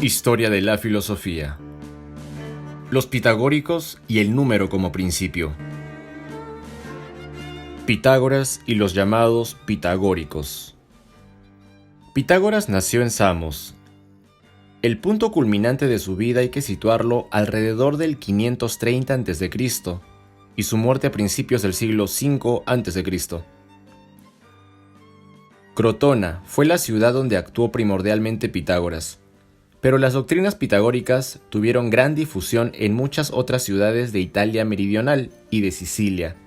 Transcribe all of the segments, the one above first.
Historia de la filosofía. Los pitagóricos y el número como principio. Pitágoras y los llamados pitagóricos. Pitágoras nació en Samos. El punto culminante de su vida hay que situarlo alrededor del 530 a.C. y su muerte a principios del siglo V a.C. Crotona fue la ciudad donde actuó primordialmente Pitágoras, pero las doctrinas pitagóricas tuvieron gran difusión en muchas otras ciudades de Italia meridional y de Sicilia,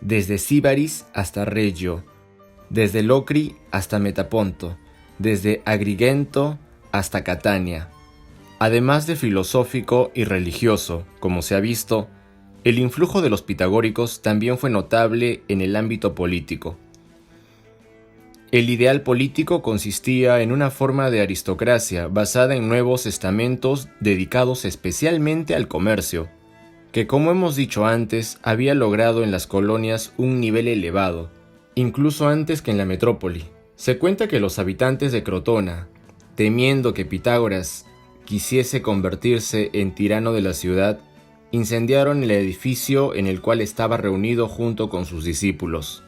desde Síbaris hasta Reggio, desde Locri hasta Metaponto, desde Agrigento hasta Catania. Además de filosófico y religioso, como se ha visto, el influjo de los pitagóricos también fue notable en el ámbito político. El ideal político consistía en una forma de aristocracia basada en nuevos estamentos dedicados especialmente al comercio, que, como hemos dicho antes, había logrado en las colonias un nivel elevado, incluso antes que en la metrópoli. Se cuenta que los habitantes de Crotona, temiendo que Pitágoras quisiese convertirse en tirano de la ciudad, incendiaron el edificio en el cual estaba reunido junto con sus discípulos.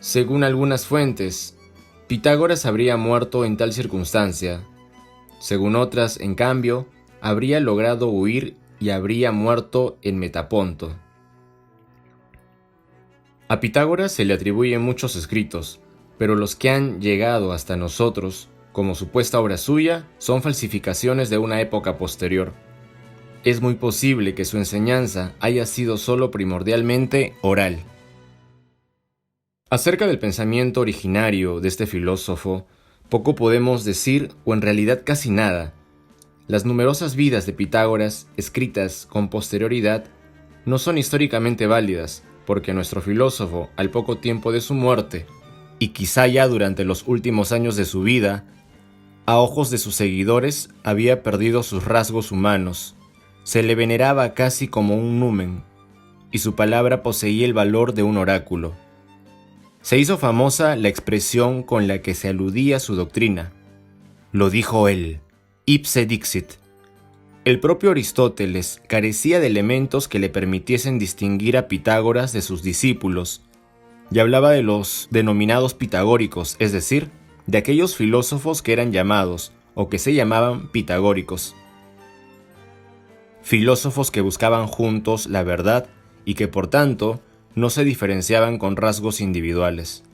Según algunas fuentes, Pitágoras habría muerto en tal circunstancia. Según otras, en cambio, habría logrado huir y habría muerto en Metaponto. A Pitágoras se le atribuyen muchos escritos, pero los que han llegado hasta nosotros, como supuesta obra suya, son falsificaciones de una época posterior. Es muy posible que su enseñanza haya sido solo primordialmente oral. Acerca del pensamiento originario de este filósofo, poco podemos decir o en realidad casi nada. Las numerosas vidas de Pitágoras, escritas con posterioridad, no son históricamente válidas, porque nuestro filósofo, al poco tiempo de su muerte, y quizá ya durante los últimos años de su vida, a ojos de sus seguidores había perdido sus rasgos humanos, se le veneraba casi como un numen, y su palabra poseía el valor de un oráculo. Se hizo famosa la expresión con la que se aludía a su doctrina. Lo dijo él, ipse dixit. El propio Aristóteles carecía de elementos que le permitiesen distinguir a Pitágoras de sus discípulos, y hablaba de los denominados pitagóricos, es decir, de aquellos filósofos que eran llamados, o que se llamaban pitagóricos. Filósofos que buscaban juntos la verdad y que, por tanto, no se diferenciaban con rasgos individuales.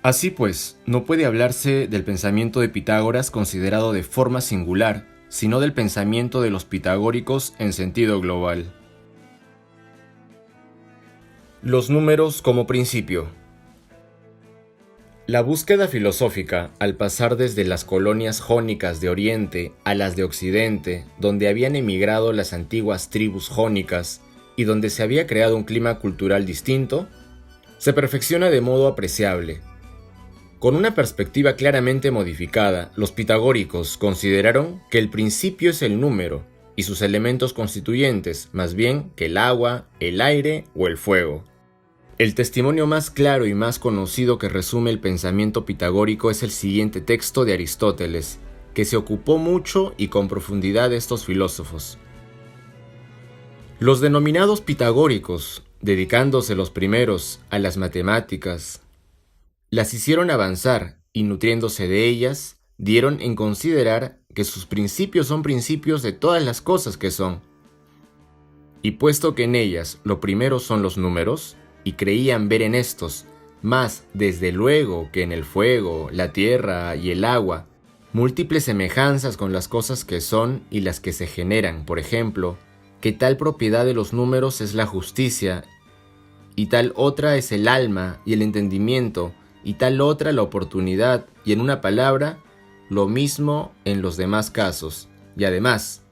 Así pues, no puede hablarse del pensamiento de Pitágoras considerado de forma singular, sino del pensamiento de los pitagóricos en sentido global. Los números como principio. La búsqueda filosófica, al pasar desde las colonias jónicas de Oriente a las de Occidente, donde habían emigrado las antiguas tribus jónicas, y donde se había creado un clima cultural distinto, se perfecciona de modo apreciable. Con una perspectiva claramente modificada, los pitagóricos consideraron que el principio es el número y sus elementos constituyentes, más bien que el agua, el aire o el fuego. El testimonio más claro y más conocido que resume el pensamiento pitagórico es el siguiente texto de Aristóteles, que se ocupó mucho y con profundidad de estos filósofos. Los denominados pitagóricos, dedicándose los primeros a las matemáticas, las hicieron avanzar y nutriéndose de ellas, dieron en considerar que sus principios son principios de todas las cosas que son. Y puesto que en ellas lo primero son los números, y creían ver en estos, más desde luego que en el fuego, la tierra y el agua, múltiples semejanzas con las cosas que son y las que se generan, por ejemplo, que tal propiedad de los números es la justicia, y tal otra es el alma y el entendimiento, y tal otra la oportunidad, y en una palabra, lo mismo en los demás casos. Y además,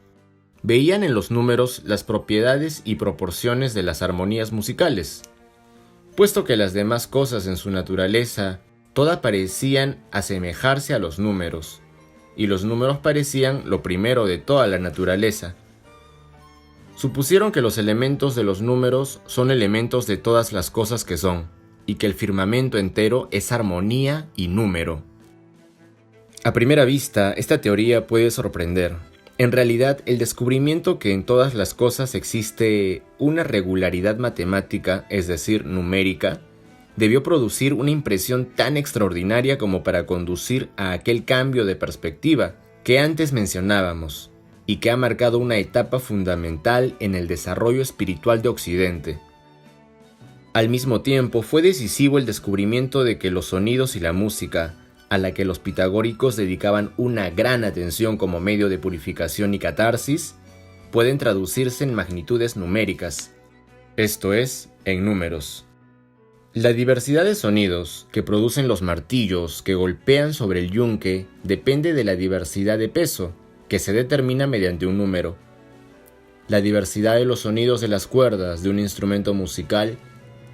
veían en los números las propiedades y proporciones de las armonías musicales, puesto que las demás cosas en su naturaleza, todas parecían asemejarse a los números, y los números parecían lo primero de toda la naturaleza. Supusieron que los elementos de los números son elementos de todas las cosas que son, y que el firmamento entero es armonía y número. A primera vista, esta teoría puede sorprender. En realidad, el descubrimiento que en todas las cosas existe una regularidad matemática, es decir, numérica, debió producir una impresión tan extraordinaria como para conducir a aquel cambio de perspectiva que antes mencionábamos, y que ha marcado una etapa fundamental en el desarrollo espiritual de Occidente. Al mismo tiempo, fue decisivo el descubrimiento de que los sonidos y la música, a la que los pitagóricos dedicaban una gran atención como medio de purificación y catarsis, pueden traducirse en magnitudes numéricas, esto es, en números. La diversidad de sonidos que producen los martillos que golpean sobre el yunque depende de la diversidad de peso, que se determina mediante un número. La diversidad de los sonidos de las cuerdas de un instrumento musical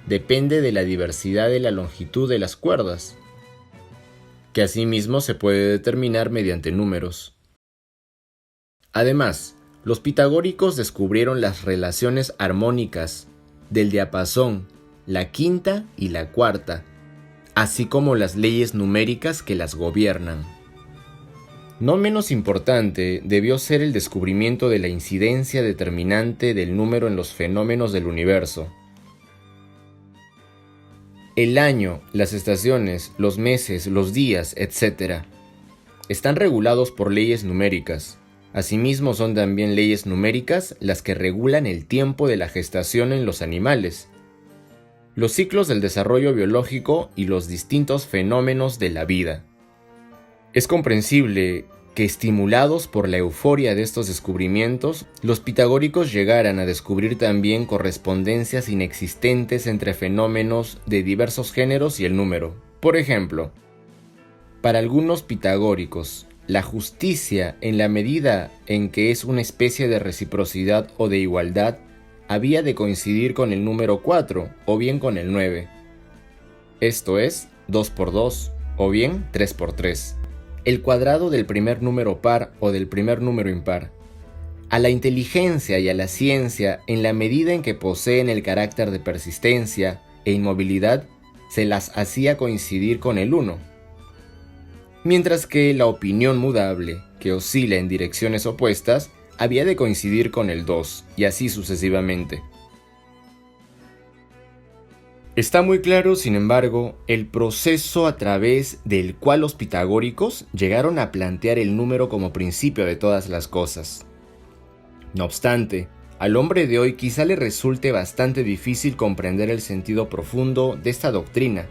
depende de la diversidad de la longitud de las cuerdas, que asimismo se puede determinar mediante números. Además, los pitagóricos descubrieron las relaciones armónicas del diapasón, la quinta y la cuarta, así como las leyes numéricas que las gobiernan. No menos importante debió ser el descubrimiento de la incidencia determinante del número en los fenómenos del universo. El año, las estaciones, los meses, los días, etc. están regulados por leyes numéricas. Asimismo, son también leyes numéricas las que regulan el tiempo de la gestación en los animales, los ciclos del desarrollo biológico y los distintos fenómenos de la vida. Es comprensible que, estimulados por la euforia de estos descubrimientos, los pitagóricos llegaran a descubrir también correspondencias inexistentes entre fenómenos de diversos géneros y el número. Por ejemplo, para algunos pitagóricos, la justicia, en la medida en que es una especie de reciprocidad o de igualdad, había de coincidir con el número 4 o bien con el 9. Esto es, 2 por 2 o bien 3 por 3. El cuadrado del primer número par o del primer número impar. A la inteligencia y a la ciencia, en la medida en que poseen el carácter de persistencia e inmovilidad, se las hacía coincidir con el 1. Mientras que la opinión mudable, que oscila en direcciones opuestas, había de coincidir con el 2, y así sucesivamente. Está muy claro, sin embargo, el proceso a través del cual los pitagóricos llegaron a plantear el número como principio de todas las cosas. No obstante, al hombre de hoy quizá le resulte bastante difícil comprender el sentido profundo de esta doctrina,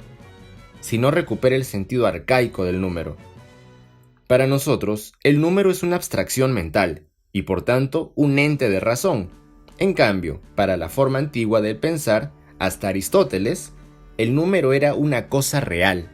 si no recupera el sentido arcaico del número. Para nosotros, el número es una abstracción mental, y por tanto un ente de razón. En cambio, para la forma antigua de pensar, hasta Aristóteles, el número era una cosa real.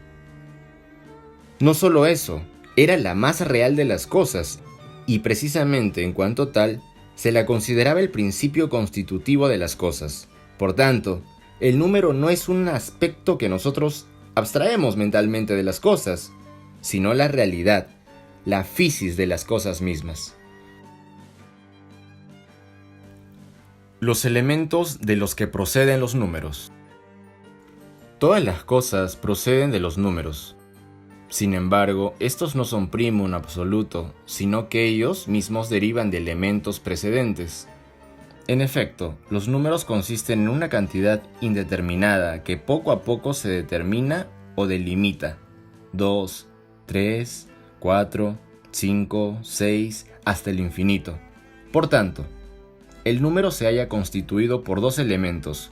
No solo eso, era la más real de las cosas, y precisamente en cuanto tal, se la consideraba el principio constitutivo de las cosas. Por tanto, el número no es un aspecto que nosotros abstraemos mentalmente de las cosas, sino la realidad, la physis de las cosas mismas. Los elementos de los que proceden los números. Todas las cosas proceden de los números. Sin embargo, estos no son primo en absoluto, sino que ellos mismos derivan de elementos precedentes. En efecto, los números consisten en una cantidad indeterminada que poco a poco se determina o delimita. 2, 3, 4, 5, 6, hasta el infinito. Por tanto, el número se halla constituido por dos elementos,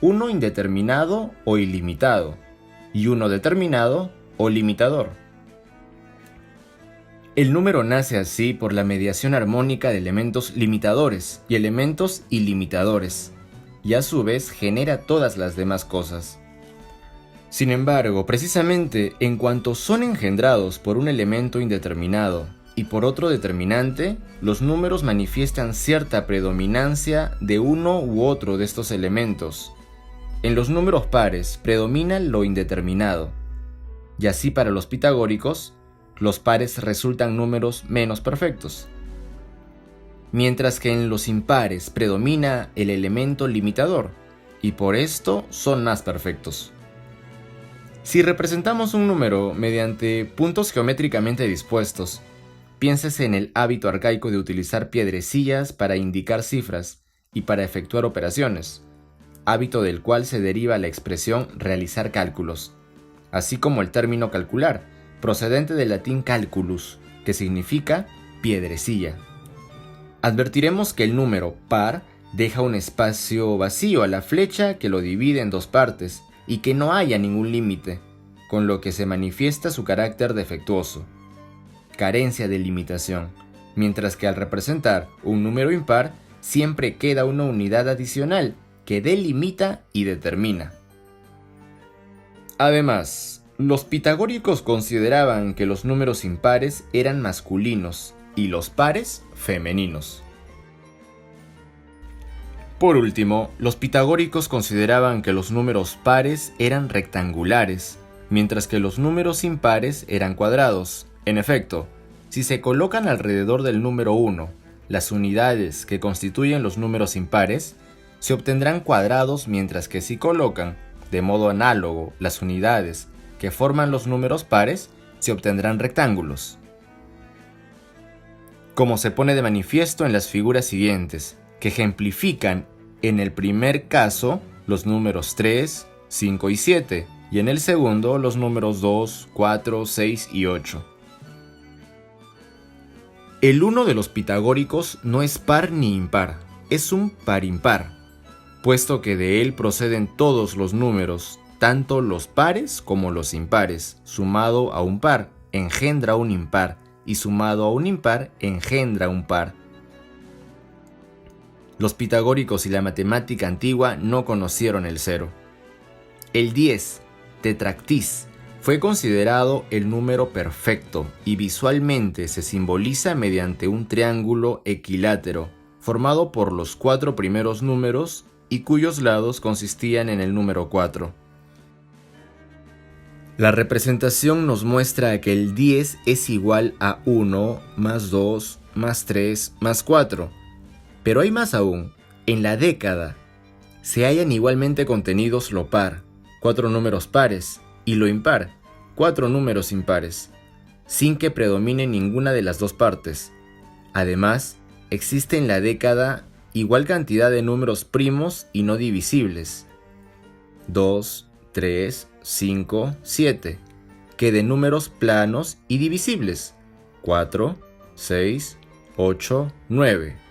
uno indeterminado o ilimitado, y uno determinado o limitador. El número nace así por la mediación armónica de elementos limitadores y elementos ilimitadores, y a su vez genera todas las demás cosas. Sin embargo, precisamente en cuanto son engendrados por un elemento indeterminado y por otro determinante, los números manifiestan cierta predominancia de uno u otro de estos elementos. En los números pares predomina lo indeterminado, y así para los pitagóricos, los pares resultan números menos perfectos, mientras que en los impares predomina el elemento limitador, y por esto son más perfectos. Si representamos un número mediante puntos geométricamente dispuestos, piénsese en el hábito arcaico de utilizar piedrecillas para indicar cifras y para efectuar operaciones, hábito del cual se deriva la expresión realizar cálculos, así como el término calcular, procedente del latín calculus, que significa piedrecilla. Advertiremos que el número par deja un espacio vacío a la flecha que lo divide en dos partes y que no haya ningún límite, con lo que se manifiesta su carácter defectuoso, carencia de limitación, mientras que al representar un número impar siempre queda una unidad adicional que delimita y determina. Además, los pitagóricos consideraban que los números impares eran masculinos y los pares femeninos. Por último, los pitagóricos consideraban que los números pares eran rectangulares, mientras que los números impares eran cuadrados. En efecto, si se colocan alrededor del número 1 las unidades que constituyen los números impares, se obtendrán cuadrados, mientras que si colocan, de modo análogo, las unidades que forman los números pares, se obtendrán rectángulos. Como se pone de manifiesto en las figuras siguientes, que ejemplifican en el primer caso los números 3, 5 y 7, y en el segundo los números 2, 4, 6 y 8. El 1 de los pitagóricos no es par ni impar, es un parimpar, puesto que de él proceden todos los números, tanto los pares como los impares. Sumado a un par engendra un impar, y sumado a un impar engendra un par. Los pitagóricos y la matemática antigua no conocieron el cero. El 10, tetractis, fue considerado el número perfecto y visualmente se simboliza mediante un triángulo equilátero formado por los 4 primeros números y cuyos lados consistían en el número 4. La representación nos muestra que el 10 es igual a 1 más 2 más 3 más 4. Pero hay más aún. En la década se hallan igualmente contenidos lo par, 4 números pares, y lo impar, 4 números impares, sin que predomine ninguna de las dos partes. Además, existe en la década igual cantidad de números primos y no divisibles, 2, 3, 5, 7, que de números planos y divisibles, 4, 6, 8, 9.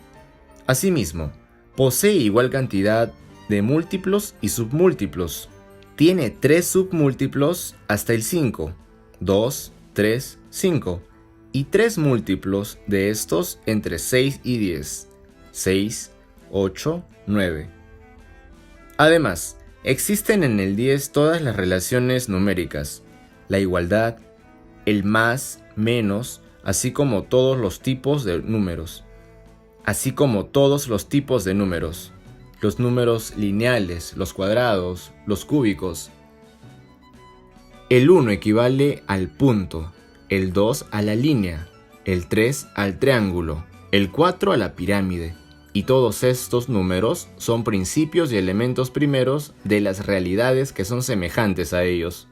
Asimismo, posee igual cantidad de múltiplos y submúltiplos. Tiene 3 submúltiplos hasta el 5, 2, 3, 5, y 3 múltiplos de estos entre 6 y 10, 6, 8, 9. Además, existen en el 10 todas las relaciones numéricas, la igualdad, el más, menos, así como todos los tipos de números. Los números lineales, los cuadrados, los cúbicos. El 1 equivale al punto, el 2 a la línea, el 3 al triángulo, el 4 a la pirámide, y todos estos números son principios y elementos primeros de las realidades que son semejantes a ellos.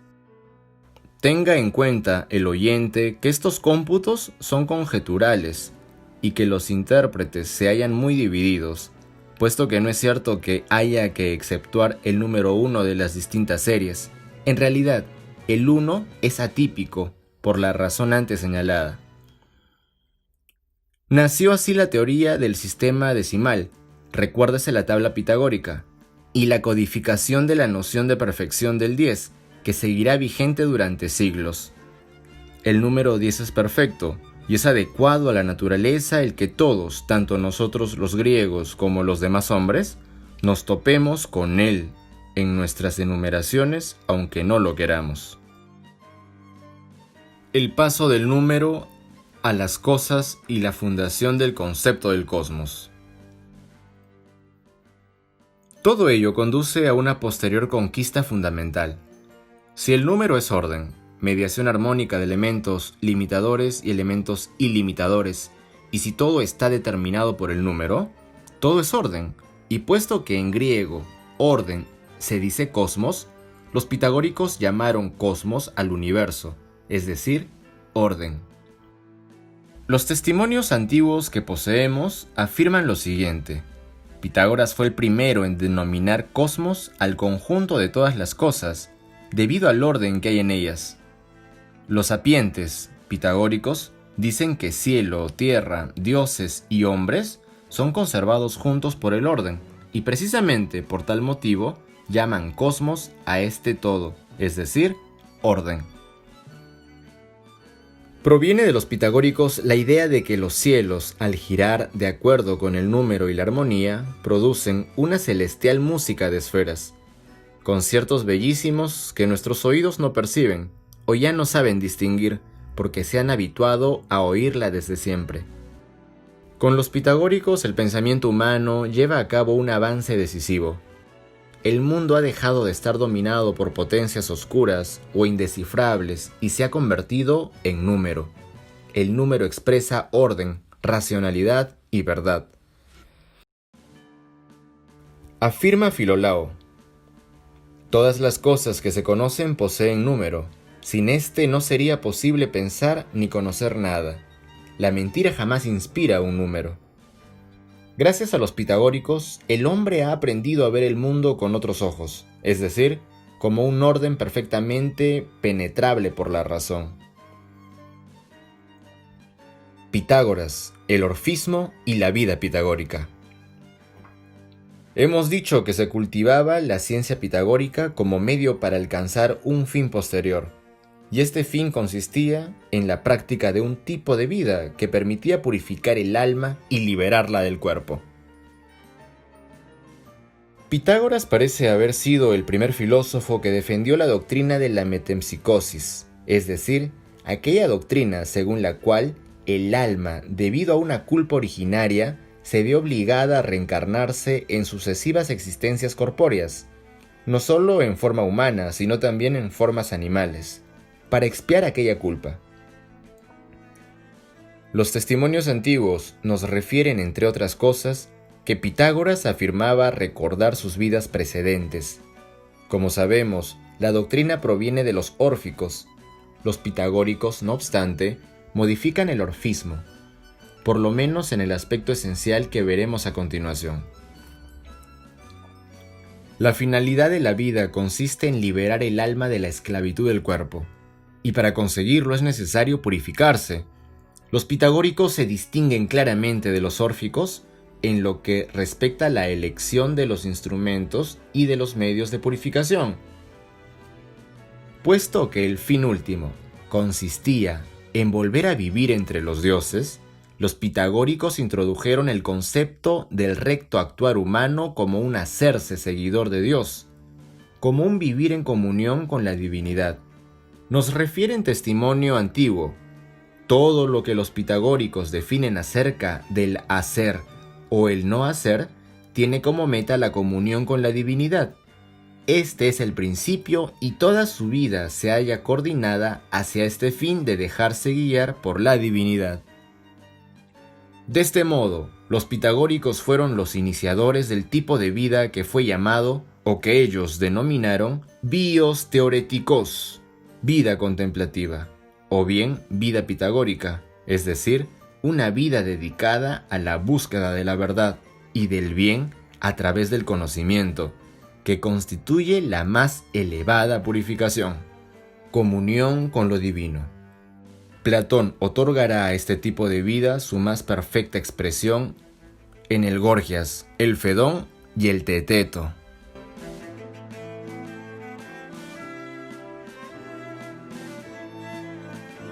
Tenga en cuenta el oyente que estos cómputos son conjeturales, y que los intérpretes se hallan muy divididos, puesto que no es cierto que haya que exceptuar el número 1 de las distintas series. En realidad, el 1 es atípico, por la razón antes señalada. Nació así la teoría del sistema decimal, recuérdese la tabla pitagórica, y la codificación de la noción de perfección del 10, que seguirá vigente durante siglos. El número 10 es perfecto, y es adecuado a la naturaleza el que todos, tanto nosotros los griegos como los demás hombres, nos topemos con él en nuestras enumeraciones, aunque no lo queramos. El paso del número a las cosas y la fundación del concepto del cosmos. Todo ello conduce a una posterior conquista fundamental. Si el número es orden, mediación armónica de elementos limitadores y elementos ilimitadores, y si todo está determinado por el número, todo es orden, y puesto que en griego orden se dice cosmos, Los pitagóricos llamaron cosmos al universo, es decir, orden. Los testimonios antiguos que poseemos afirman lo siguiente. Pitágoras fue el primero en denominar cosmos al conjunto de todas las cosas, debido al orden que hay en ellas. Los sapientes pitagóricos dicen que cielo, tierra, dioses y hombres son conservados juntos por el orden, y precisamente por tal motivo llaman cosmos a este todo, es decir, orden. Proviene de los pitagóricos la idea de que los cielos, al girar de acuerdo con el número y la armonía, producen una celestial música de esferas, conciertos bellísimos que nuestros oídos no perciben o ya no saben distinguir porque se han habituado a oírla desde siempre. Con los pitagóricos el pensamiento humano lleva a cabo un avance decisivo. El mundo ha dejado de estar dominado por potencias oscuras o indescifrables y se ha convertido en número. El número expresa orden, racionalidad y verdad. Afirma Filolao: todas las cosas que se conocen poseen número. Sin este no sería posible pensar ni conocer nada. La mentira jamás inspira un número. Gracias a los pitagóricos, el hombre ha aprendido a ver el mundo con otros ojos, es decir, como un orden perfectamente penetrable por la razón. Pitágoras, el orfismo y la vida pitagórica. Hemos dicho que se cultivaba la ciencia pitagórica como medio para alcanzar un fin posterior. Y este fin consistía en la práctica de un tipo de vida que permitía purificar el alma y liberarla del cuerpo. Pitágoras parece haber sido el primer filósofo que defendió la doctrina de la metempsicosis, es decir, aquella doctrina según la cual el alma, debido a una culpa originaria, se ve obligada a reencarnarse en sucesivas existencias corpóreas, no solo en forma humana, sino también en formas animales, para expiar aquella culpa. Los testimonios antiguos nos refieren, entre otras cosas, que Pitágoras afirmaba recordar sus vidas precedentes. Como sabemos, la doctrina proviene de los órficos. Los pitagóricos, no obstante, modifican el orfismo, por lo menos en el aspecto esencial que veremos a continuación. La finalidad de la vida consiste en liberar el alma de la esclavitud del cuerpo, y para conseguirlo es necesario purificarse. Los pitagóricos se distinguen claramente de los órficos en lo que respecta a la elección de los instrumentos y de los medios de purificación. Puesto que el fin último consistía en volver a vivir entre los dioses, los pitagóricos introdujeron el concepto del recto actuar humano como un hacerse seguidor de Dios, como un vivir en comunión con la divinidad. Nos refieren testimonio antiguo. Todo lo que los pitagóricos definen acerca del hacer o el no hacer tiene como meta la comunión con la divinidad. Este es el principio y toda su vida se halla coordinada hacia este fin de dejarse guiar por la divinidad. De este modo, los pitagóricos fueron los iniciadores del tipo de vida que fue llamado, o que ellos denominaron, bios theoretikos, vida contemplativa, o bien vida pitagórica, es decir, una vida dedicada a la búsqueda de la verdad y del bien a través del conocimiento, que constituye la más elevada purificación, comunión con lo divino. Platón otorgará a este tipo de vida su más perfecta expresión en el Gorgias, el Fedón y el Teeteto.